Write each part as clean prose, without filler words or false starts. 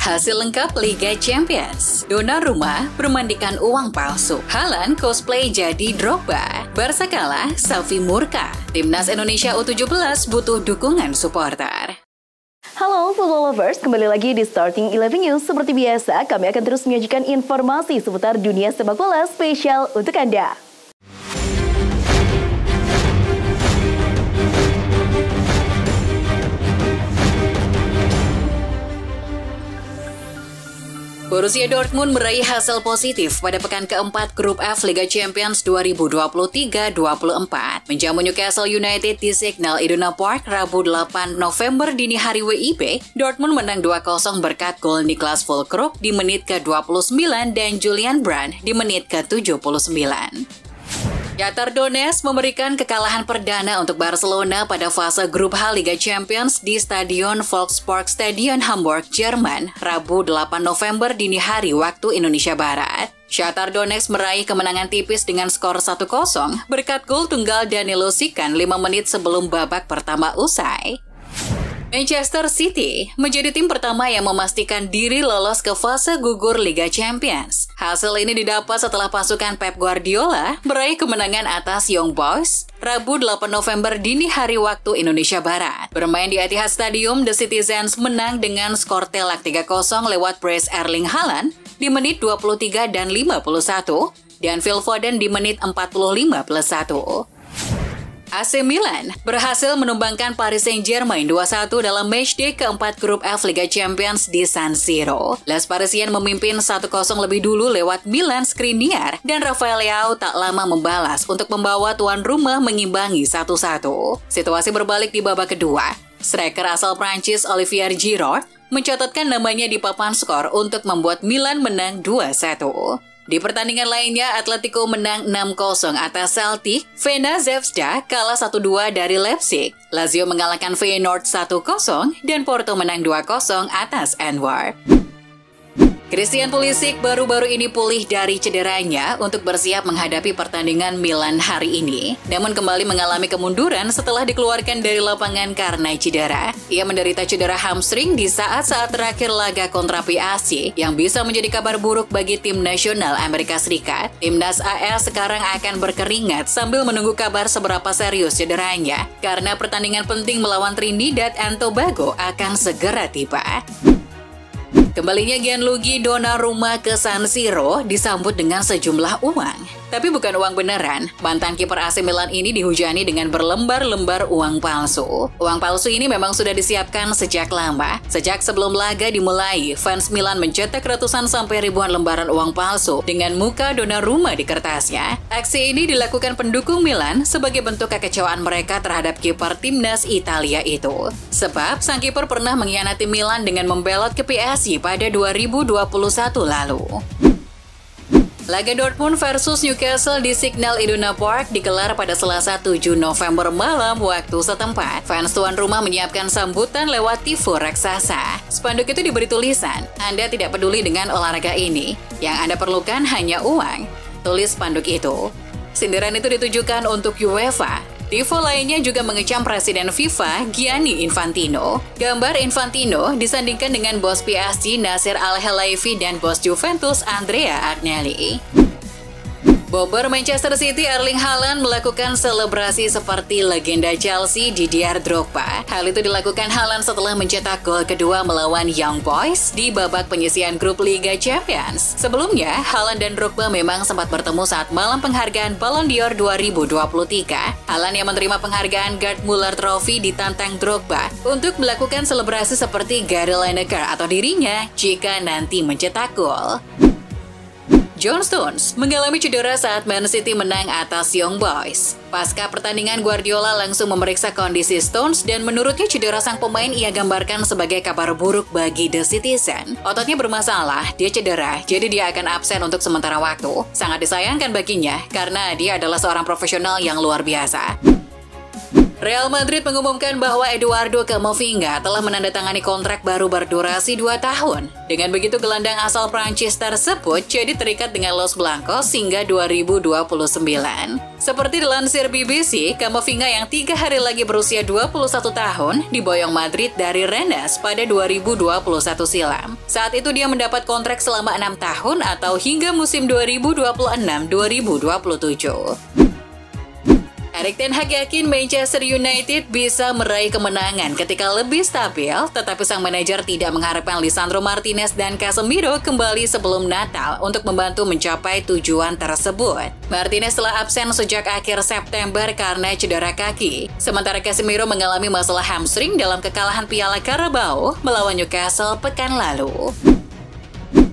Hasil lengkap Liga Champions. Donnarumma bermandikan uang palsu. Haaland cosplay jadi Drogba. Barca kalah, Xavi murka. Timnas Indonesia U17 butuh dukungan supporter. Halo football lovers, kembali lagi di Starting 11 News. Seperti biasa, kami akan terus menyajikan informasi seputar dunia sepak bola spesial untuk Anda. Borussia Dortmund meraih hasil positif pada pekan keempat Grup F Liga Champions 2023-24. Menjamu Newcastle United di Signal Iduna Park Rabu 8 November dini hari WIB, Dortmund menang 2-0 berkat gol Niklas Füllkrug di menit ke-29 dan Julian Brandt di menit ke-79. Shakhtar Donetsk memberikan kekalahan perdana untuk Barcelona pada fase grup H Liga Champions di Stadion Volksparkstadion Hamburg, Jerman, Rabu 8 November dini hari waktu Indonesia Barat. Shakhtar Donetsk meraih kemenangan tipis dengan skor 1-0 berkat gol tunggal Danilo Sikan 5 menit sebelum babak pertama usai. Manchester City menjadi tim pertama yang memastikan diri lolos ke fase gugur Liga Champions. Hasil ini didapat setelah pasukan Pep Guardiola meraih kemenangan atas Young Boys Rabu 8 November dini hari waktu Indonesia Barat. Bermain di Etihad Stadium, The Citizens menang dengan skor telak 3-0 lewat brace Erling Haaland di menit 23 dan 51 dan Phil Foden di menit 45+1. AC Milan berhasil menumbangkan Paris Saint-Germain 2-1 dalam matchday keempat Grup F Liga Champions di San Siro. Les Parisiens memimpin 1-0 lebih dulu lewat Milan Skriniar dan Rafael Leao tak lama membalas untuk membawa tuan rumah mengimbangi 1-1. Situasi berbalik di babak kedua. Striker asal Prancis Olivier Giroud mencatatkan namanya di papan skor untuk membuat Milan menang 2-1. Di pertandingan lainnya, Atletico menang 6-0 atas Celtic, Vena Zvezda kalah 1-2 dari Leipzig, Lazio mengalahkan Feyenoord 1-0, dan Porto menang 2-0 atas Antwerp. Christian Pulisic baru-baru ini pulih dari cederanya untuk bersiap menghadapi pertandingan Milan hari ini. Namun kembali mengalami kemunduran setelah dikeluarkan dari lapangan karena cedera. Ia menderita cedera hamstring di saat-saat terakhir laga kontra PSC yang bisa menjadi kabar buruk bagi tim nasional Amerika Serikat. Timnas AS sekarang akan berkeringat sambil menunggu kabar seberapa serius cederanya karena pertandingan penting melawan Trinidad and Tobago akan segera tiba. Kembalinya Gianluigi Donnarumma ke San Siro disambut dengan sejumlah uang. Tapi bukan uang beneran, mantan kiper AC Milan ini dihujani dengan berlembar-lembar uang palsu. Uang palsu ini memang sudah disiapkan sejak lama. Sejak sebelum laga dimulai, fans Milan mencetak ratusan sampai ribuan lembaran uang palsu dengan muka Donnarumma di kertasnya. Aksi ini dilakukan pendukung Milan sebagai bentuk kekecewaan mereka terhadap kiper timnas Italia itu. Sebab sang kiper pernah mengkhianati Milan dengan membelot ke PSG pada 2021 lalu. Laga Dortmund versus Newcastle di Signal Iduna Park digelar pada Selasa 7 November malam waktu setempat. Fans tuan rumah menyiapkan sambutan lewat tifo raksasa. Spanduk itu diberi tulisan, "Anda tidak peduli dengan olahraga ini. Yang Anda perlukan hanya uang." Tulis spanduk itu. Sindiran itu ditujukan untuk UEFA. Tifo lainnya juga mengecam Presiden FIFA Gianni Infantino. Gambar Infantino disandingkan dengan bos PSG Nasser Al-Khelaifi dan bos Juventus Andrea Agnelli. Bobber Manchester City Erling Haaland melakukan selebrasi seperti legenda Chelsea Didier Drogba. Hal itu dilakukan Haaland setelah mencetak gol kedua melawan Young Boys di babak penyisihan grup Liga Champions. Sebelumnya, Haaland dan Drogba memang sempat bertemu saat malam penghargaan Ballon d'Or 2023. Haaland yang menerima penghargaan Gerd Müller Trophy ditantang Drogba untuk melakukan selebrasi seperti Gary Lineker atau dirinya jika nanti mencetak gol. John Stones mengalami cedera saat Man City menang atas Young Boys. Pasca pertandingan, Guardiola langsung memeriksa kondisi Stones dan menurutnya cedera sang pemain ia gambarkan sebagai kabar buruk bagi The Citizen. Ototnya bermasalah, dia cedera, jadi dia akan absen untuk sementara waktu. Sangat disayangkan baginya karena dia adalah seorang profesional yang luar biasa. Real Madrid mengumumkan bahwa Eduardo Camavinga telah menandatangani kontrak baru berdurasi 2 tahun. Dengan begitu, gelandang asal Prancis tersebut jadi terikat dengan Los Blancos hingga 2029. Seperti dilansir BBC, Camavinga yang 3 hari lagi berusia 21 tahun diboyong Madrid dari Rennes pada 2021 silam. Saat itu dia mendapat kontrak selama 6 tahun atau hingga musim 2026-2027. Erik ten Hag yakin Manchester United bisa meraih kemenangan ketika lebih stabil, tetapi sang manajer tidak mengharapkan Lisandro Martinez dan Casemiro kembali sebelum Natal untuk membantu mencapai tujuan tersebut. Martinez telah absen sejak akhir September karena cedera kaki, sementara Casemiro mengalami masalah hamstring dalam kekalahan Piala Carabao melawan Newcastle pekan lalu.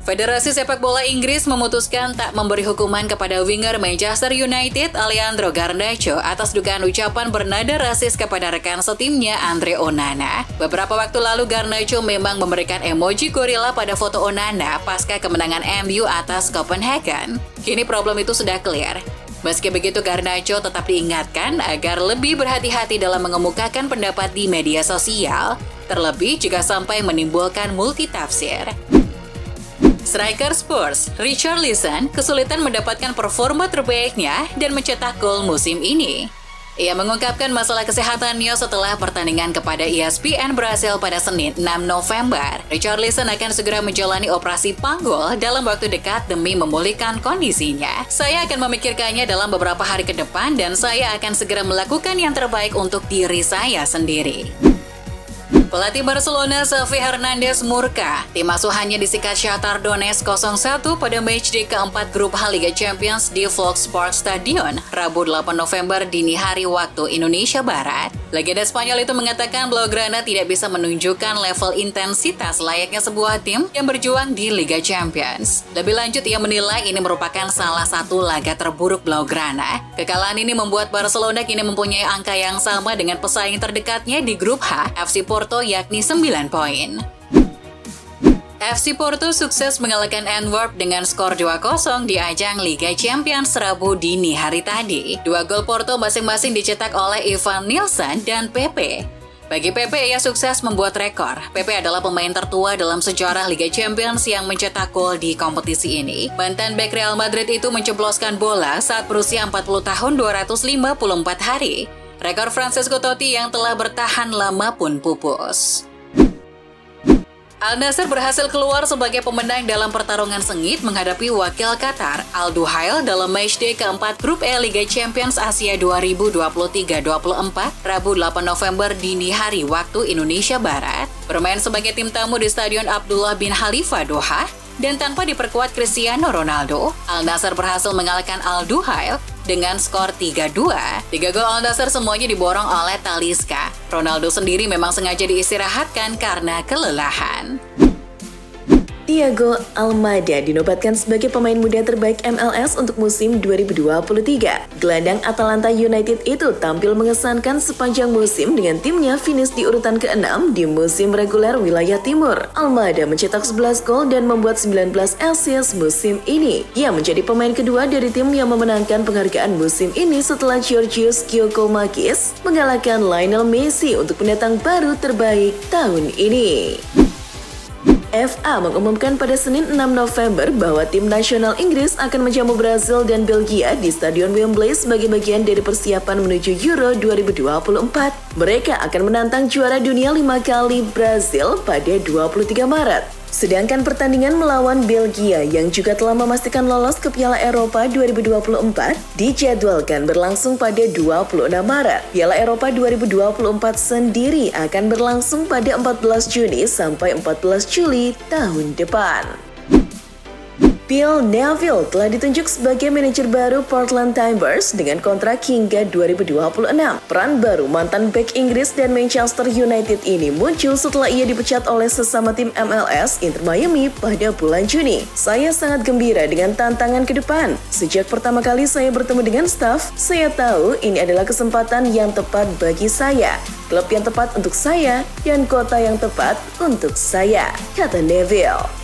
Federasi Sepak Bola Inggris memutuskan tak memberi hukuman kepada winger Manchester United Alejandro Garnacho atas dugaan ucapan bernada rasis kepada rekan setimnya Andre Onana. Beberapa waktu lalu Garnacho memang memberikan emoji gorila pada foto Onana pasca kemenangan MU atas Copenhagen. Kini problem itu sudah clear. Meski begitu, Garnacho tetap diingatkan agar lebih berhati-hati dalam mengemukakan pendapat di media sosial, terlebih jika sampai menimbulkan multitafsir. Striker Spurs, Richarlison, kesulitan mendapatkan performa terbaiknya dan mencetak gol musim ini. Ia mengungkapkan masalah kesehatannya setelah pertandingan kepada ESPN Brasil pada Senin 6 November. Richarlison akan segera menjalani operasi panggul dalam waktu dekat demi memulihkan kondisinya. Saya akan memikirkannya dalam beberapa hari ke depan dan saya akan segera melakukan yang terbaik untuk diri saya sendiri. Pelatih Barcelona Xavi Hernandez murka. Tim asuhannya disikat Shakhtar Donetsk 0-1 pada matchday keempat grup H Liga Champions di Volkspark Stadion, Rabu 8 November dini hari waktu Indonesia Barat. Legenda Spanyol itu mengatakan Blaugrana tidak bisa menunjukkan level intensitas layaknya sebuah tim yang berjuang di Liga Champions. Lebih lanjut, ia menilai ini merupakan salah satu laga terburuk Blaugrana. Kekalahan ini membuat Barcelona kini mempunyai angka yang sama dengan pesaing terdekatnya di grup H, FC Porto, yakni 9 poin. FC Porto sukses mengalahkan Antwerp dengan skor 2-0 di ajang Liga Champions Rabu dini hari tadi. 2 gol Porto masing-masing dicetak oleh Ivan Nilsson dan Pepe. Bagi Pepe, ia sukses membuat rekor. Pepe adalah pemain tertua dalam sejarah Liga Champions yang mencetak gol di kompetisi ini. Mantan bek Real Madrid itu menceploskan bola saat berusia 40 tahun 254 hari. Rekor Francesco Totti yang telah bertahan lama pun pupus. Al Nassr berhasil keluar sebagai pemenang dalam pertarungan sengit menghadapi wakil Qatar, Al Duhail, dalam matchday keempat Grup E Liga Champions Asia 2023-24, Rabu 8 November dini hari waktu Indonesia Barat. Bermain sebagai tim tamu di Stadion Abdullah bin Khalifa, Doha, dan tanpa diperkuat Cristiano Ronaldo, Al Nassr berhasil mengalahkan Al Duhail dengan skor 3-2. 3 gol Al Nassr semuanya diborong oleh Talisca. Ronaldo sendiri memang sengaja diistirahatkan karena kelelahan. Thiago Almada dinobatkan sebagai pemain muda terbaik MLS untuk musim 2023. Gelandang Atalanta United itu tampil mengesankan sepanjang musim dengan timnya finish di urutan ke-6 di musim reguler wilayah timur. Almada mencetak 11 gol dan membuat 19 assist musim ini. Ia menjadi pemain kedua dari tim yang memenangkan penghargaan musim ini setelah Georgios Giacomakis mengalahkan Lionel Messi untuk pendatang baru terbaik tahun ini. FA mengumumkan pada Senin 6 November bahwa tim nasional Inggris akan menjamu Brasil dan Belgia di Stadion Wembley sebagai bagian dari persiapan menuju Euro 2024. Mereka akan menantang juara dunia 5 kali Brasil pada 23 Maret. Sedangkan pertandingan melawan Belgia yang juga telah memastikan lolos ke Piala Eropa 2024 dijadwalkan berlangsung pada 26 Maret. Piala Eropa 2024 sendiri akan berlangsung pada 14 Juni sampai 14 Juli tahun depan. Phil Neville telah ditunjuk sebagai manajer baru Portland Timbers dengan kontrak hingga 2026. Peran baru mantan bek Inggris dan Manchester United ini muncul setelah ia dipecat oleh sesama tim MLS Inter Miami pada bulan Juni. Saya sangat gembira dengan tantangan ke depan. Sejak pertama kali saya bertemu dengan staf, saya tahu ini adalah kesempatan yang tepat bagi saya, klub yang tepat untuk saya, dan kota yang tepat untuk saya, kata Neville.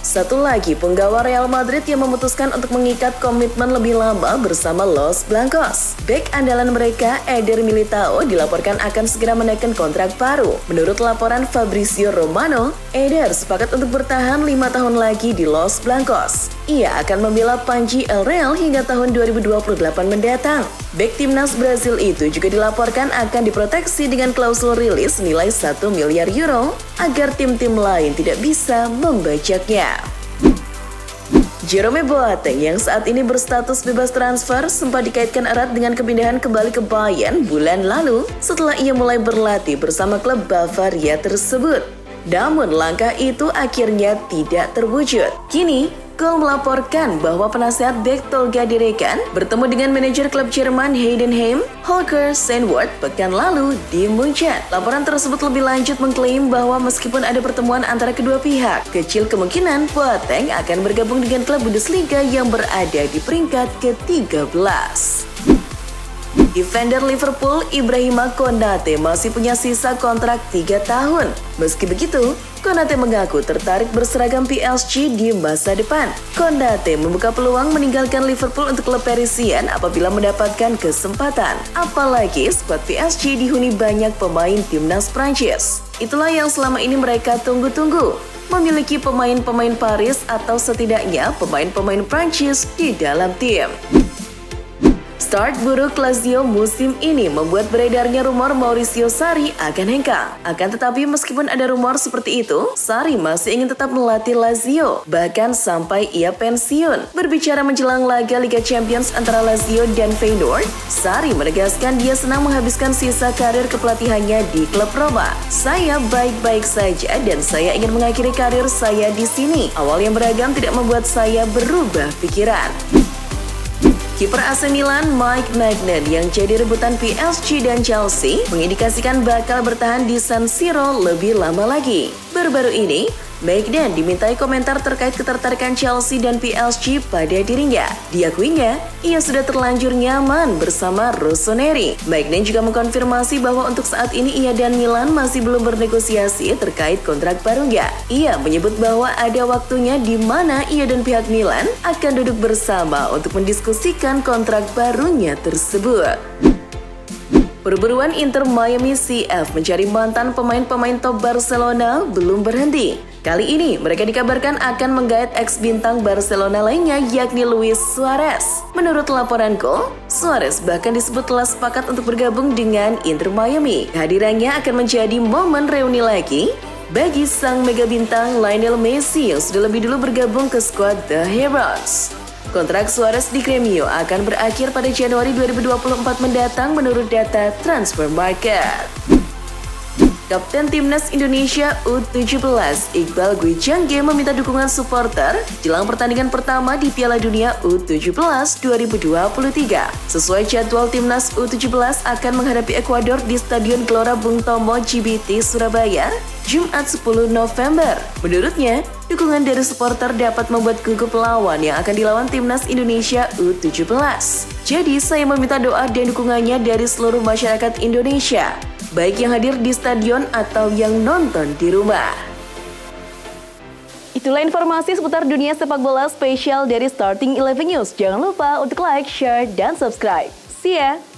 Satu lagi penggawa Real Madrid yang memutuskan untuk mengikat komitmen lebih lama bersama Los Blancos. Bek andalan mereka, Eder Militao, dilaporkan akan segera menaikkan kontrak baru. Menurut laporan Fabrizio Romano, Eder sepakat untuk bertahan 5 tahun lagi di Los Blancos. Ia akan membela Panji El Real hingga tahun 2028 mendatang. Bek timnas Brasil itu juga dilaporkan akan diproteksi dengan klausul rilis nilai 1 miliar euro agar tim-tim lain tidak bisa membajaknya. Jerome Boateng yang saat ini berstatus bebas transfer sempat dikaitkan erat dengan kepindahan kembali ke Bayern bulan lalu setelah ia mulai berlatih bersama klub Bavaria tersebut. Namun langkah itu akhirnya tidak terwujud. Kini, Goal melaporkan bahwa penasihat bek Tolga Derekan bertemu dengan manajer klub Jerman Heidenheim, Holger Sandwort, pekan lalu di Munchen. Laporan tersebut lebih lanjut mengklaim bahwa meskipun ada pertemuan antara kedua pihak, kecil kemungkinan Boateng akan bergabung dengan klub Bundesliga yang berada di peringkat ke-13. Defender Liverpool Ibrahima Konate masih punya sisa kontrak 3 tahun. Meski begitu, Konate mengaku tertarik berseragam PSG di masa depan. Konate membuka peluang meninggalkan Liverpool untuk klub Parisian apabila mendapatkan kesempatan. Apalagi skuad PSG dihuni banyak pemain timnas Prancis. Itulah yang selama ini mereka tunggu-tunggu. Memiliki pemain-pemain Paris atau setidaknya pemain-pemain Prancis di dalam tim. Start buruk Lazio musim ini membuat beredarnya rumor Maurizio Sarri akan hengkang. Akan tetapi meskipun ada rumor seperti itu, Sarri masih ingin tetap melatih Lazio, bahkan sampai ia pensiun. Berbicara menjelang laga Liga Champions antara Lazio dan Feyenoord, Sarri menegaskan dia senang menghabiskan sisa karir kepelatihannya di klub Roma. Saya baik-baik saja dan saya ingin mengakhiri karir saya di sini. Awal yang beragam tidak membuat saya berubah pikiran. Kiper AC Milan Mike Maignan yang jadi rebutan PSG dan Chelsea mengindikasikan bakal bertahan di San Siro lebih lama lagi. Baru-baru ini, Maignan dimintai komentar terkait ketertarikan Chelsea dan PSG pada dirinya. Diakuinya, ia sudah terlanjur nyaman bersama Rossoneri. Maignan juga mengkonfirmasi bahwa untuk saat ini ia dan Milan masih belum bernegosiasi terkait kontrak barunya. Ia menyebut bahwa ada waktunya di mana ia dan pihak Milan akan duduk bersama untuk mendiskusikan kontrak barunya tersebut. Perburuan Inter Miami CF mencari mantan pemain-pemain top Barcelona belum berhenti. Kali ini mereka dikabarkan akan menggait ex-bintang Barcelona lainnya yakni Luis Suarez. Menurut laporan Goal, Suarez bahkan disebut telah sepakat untuk bergabung dengan Inter Miami. Kehadirannya akan menjadi momen reuni lagi bagi sang mega bintang Lionel Messi yang sudah lebih dulu bergabung ke skuad The Heroes. Kontrak Suarez di Gremio akan berakhir pada Januari 2024 mendatang menurut data Transfer Market. Kapten Timnas Indonesia U17 Iqbal Gwijangge meminta dukungan supporter jelang pertandingan pertama di Piala Dunia U17 2023. Sesuai jadwal Timnas U17 akan menghadapi Ekuador di Stadion Gelora Bung Tomo GBT Surabaya, Jumat 10 November. Menurutnya, dukungan dari supporter dapat membuat gugup lawan yang akan dilawan Timnas Indonesia U17. Jadi, saya meminta doa dan dukungannya dari seluruh masyarakat Indonesia, baik yang hadir di stadion atau yang nonton di rumah. Itulah informasi seputar dunia sepak bola spesial dari Starting 11 News. Jangan lupa untuk like, share, dan subscribe. See ya!